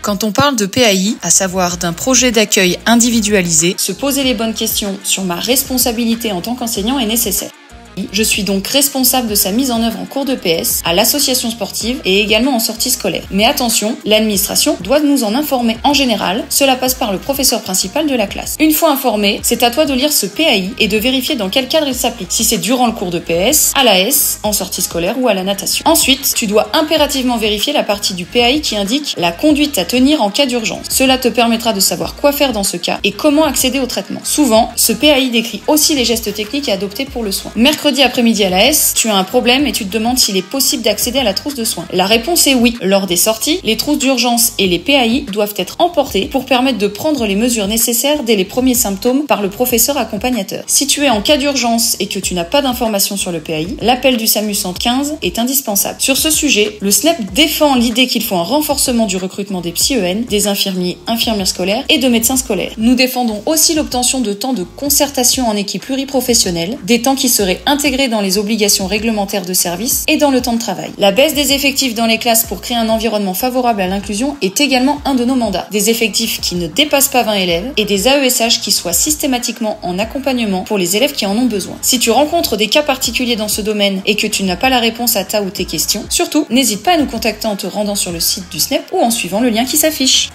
Quand on parle de PAI, à savoir d'un projet d'accueil individualisé, se poser les bonnes questions sur ma responsabilité en tant qu'enseignant est nécessaire. Je suis donc responsable de sa mise en œuvre en cours de PS, à l'association sportive et également en sortie scolaire. Mais attention, l'administration doit nous en informer en général, cela passe par le professeur principal de la classe. Une fois informé, c'est à toi de lire ce PAI et de vérifier dans quel cadre il s'applique, si c'est durant le cours de PS, à l'AS, en sortie scolaire ou à la natation. Ensuite, tu dois impérativement vérifier la partie du PAI qui indique la conduite à tenir en cas d'urgence. Cela te permettra de savoir quoi faire dans ce cas et comment accéder au traitement. Souvent, ce PAI décrit aussi les gestes techniques à adopter pour le soin. Mercredi après-midi à l'AS, tu as un problème et tu te demandes s'il est possible d'accéder à la trousse de soins. La réponse est oui. Lors des sorties, les trousses d'urgence et les PAI doivent être emportées pour permettre de prendre les mesures nécessaires dès les premiers symptômes par le professeur accompagnateur. Si tu es en cas d'urgence et que tu n'as pas d'informations sur le PAI, l'appel du SAMU 115 est indispensable. Sur ce sujet, le SNEP défend l'idée qu'il faut un renforcement du recrutement des psy-EN, des infirmiers, infirmières scolaires et de médecins scolaires. Nous défendons aussi l'obtention de temps de concertation en équipe pluriprofessionnelle, des temps qui seraient intégrés dans les obligations réglementaires de service et dans le temps de travail. La baisse des effectifs dans les classes pour créer un environnement favorable à l'inclusion est également un de nos mandats. Des effectifs qui ne dépassent pas 20 élèves et des AESH qui soient systématiquement en accompagnement pour les élèves qui en ont besoin. Si tu rencontres des cas particuliers dans ce domaine et que tu n'as pas la réponse à ta ou tes questions, surtout, n'hésite pas à nous contacter en te rendant sur le site du SNEP ou en suivant le lien qui s'affiche.